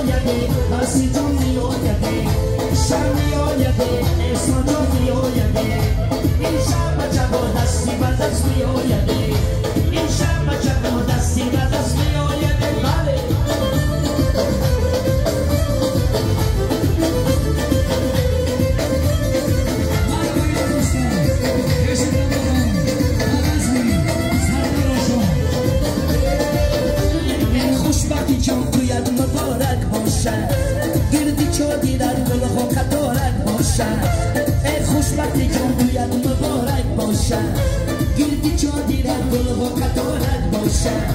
oyade, basi joni oyade, shami oyade, eso joni oyade, inshama chabo dasi badasmi oyade, inshama chabo dasi badasmi oyade, vale. جان مبارک باشد گردی چادی در گلها کدارک باشد ای خوشبختی جان باید مبارک باشد گردی چادی در گلها کدارک باشد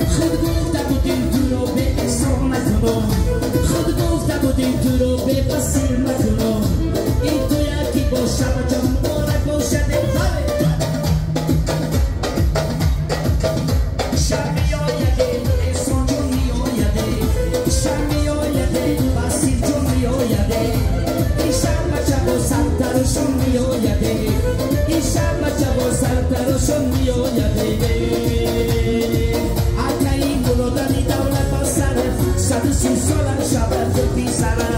خود گفته بودیم تو رو به احسان نکنم خود گفته بودیم تو رو به بسیر نکنم این تو یکی باشد جان مبارک باشد Shami oyade, ishama chabo saltaro shami oyade. Akai mulodani daula pasare, sadu sin sola shabar de pisara.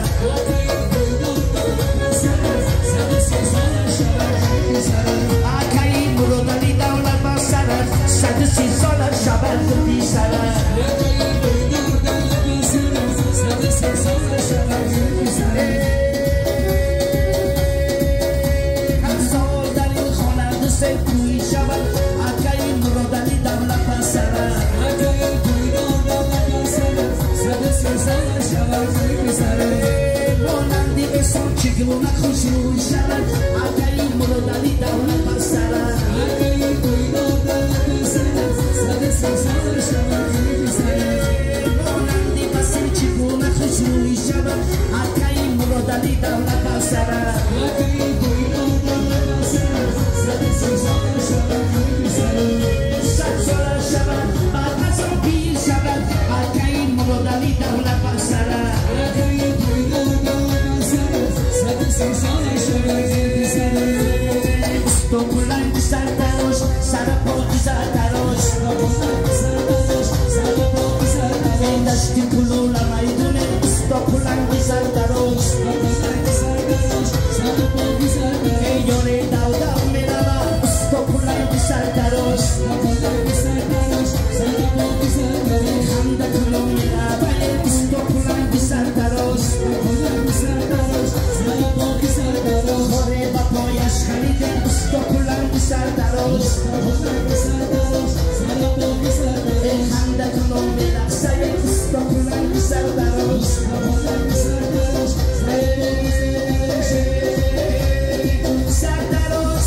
Akai mulodani daula pasare, sadu sin sola shabar de pisara. Una خوشو شود اگه مرادی دولت بسره اگه کویدو دولت بسره ساده سازه شود مانندی بسیر چگونه خوشو شود اگه مرادی دولت بسره اگه کویدو دولت بسره ساده سازه شود صد ساله شود بعد از آن پیر شود اگه مرادی دولت بسره اگه کویدو دولت بسره Stopulan di saltaros, sarapo di saltaros, sarapo di saltaros, en stipulo la maidune, stopulan di saltaros, sarapo di saltaros, e yo le dauda me daba, stopulan di saltaros, sarapo di saltaros, handa kulo me daba, stopulan di saltaros, Stopulan di saltaros, handa kulo me daba, stopulan di saltaros, saltaros,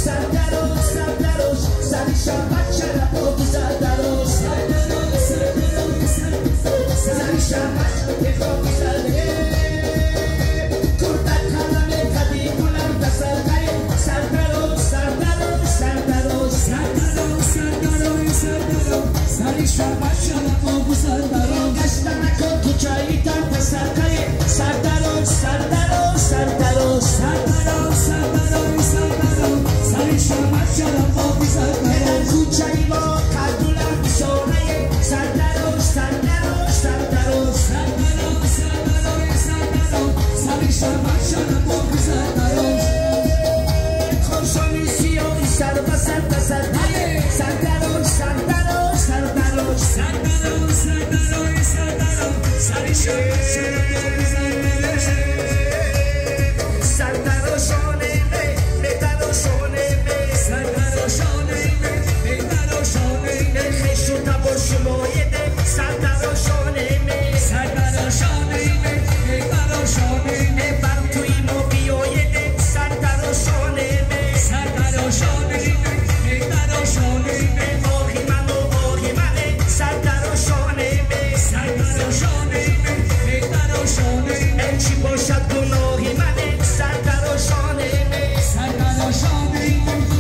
saltaros, saltaros, sarisha bachara po di saltaros, sarisha bachara po di saltaros. Sarisha bachara po saltaro, gastana con tu chaita te sarcaye, saltaro, saltaro, saltaro, saltaro, saltaro, saltaro, sarisha bachara po saltaro, tu chaibo kadula sonaye, saltaro, saltaro, saltaro, saltaro, saltaro, saltaro, sarisha bachara po saltaro, con solución y salva salta saltaye, saltaro, saltaro. Saltaro, saltaro, saltaro, sarisha, saltaro, shoneme, metalo shoneme, saltaro, shoneme, metalo shoneme, jeshuta boshmoyede, saltaro, shoneme, saltaro, shoneme, metalo shoneme, bantu imobioyede, saltaro, shoneme, saltaro, shoneme, metalo shoneme, ohimano. Saltaro shoneme, metalo shoneme, el chibo shatuno himane, saltaro shoneme,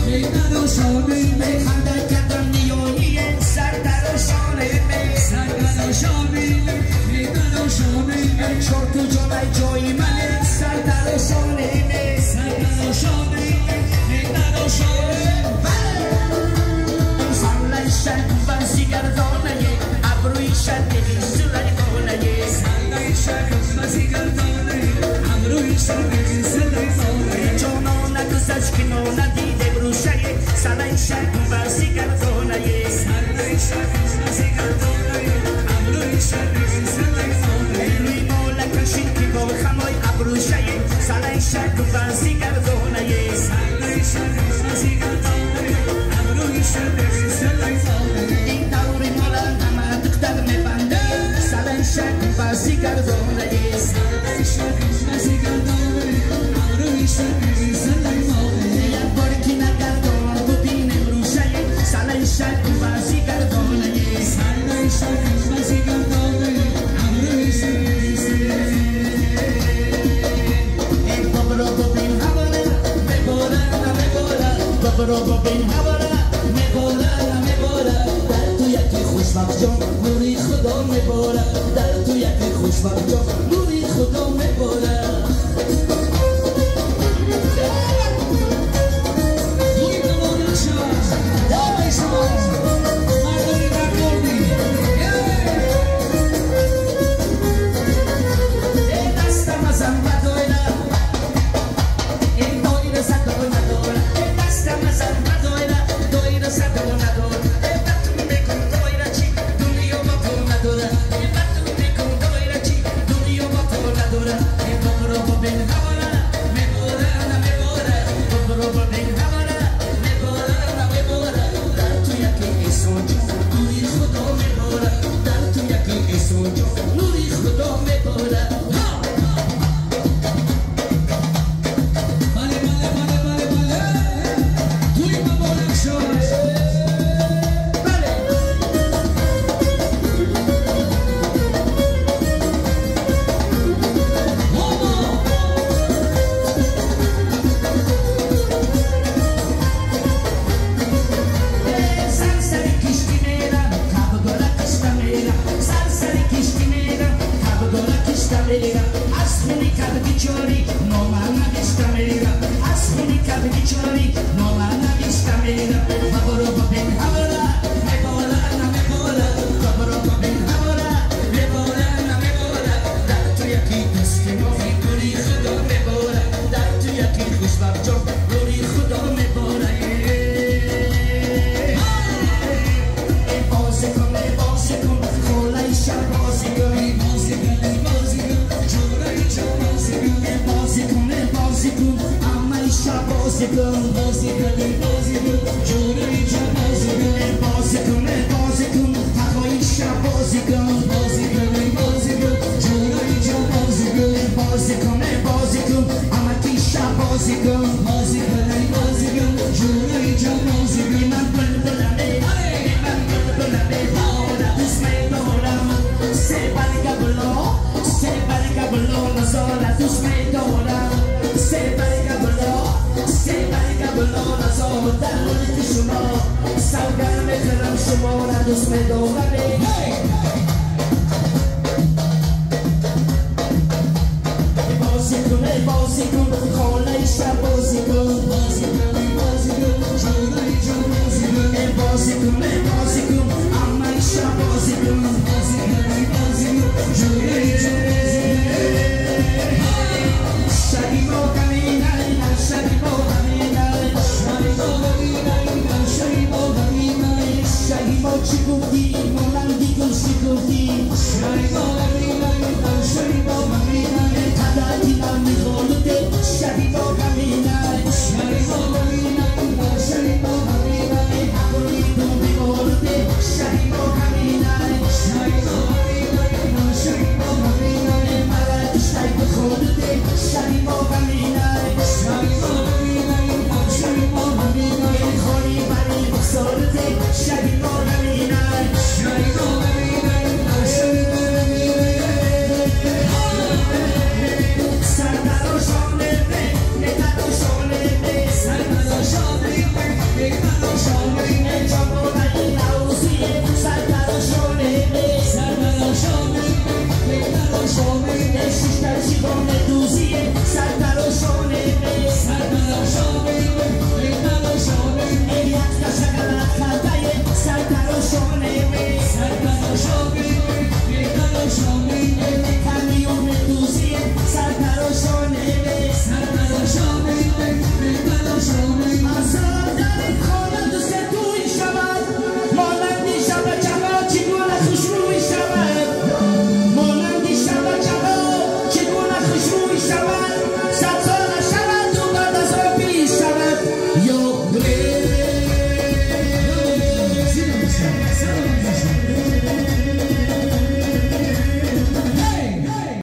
metalo shoneme, handa katani yoniye, saltaro shoneme, metalo shoneme, el chortu jonai joimane, saltaro shoneme, metalo shoneme, sunlight shine, fancy gardona ye, abruisha te visula ye, sunlight shine. بازی گردونه یک بار که نگردان ببینم روشه سالای شد بازی گردونه برو ببین هواره میباره در تو یکی خوشبخت جان نوری خدا میباره در تو یکی خوشبخت جان نوری خدا میباره She gonna do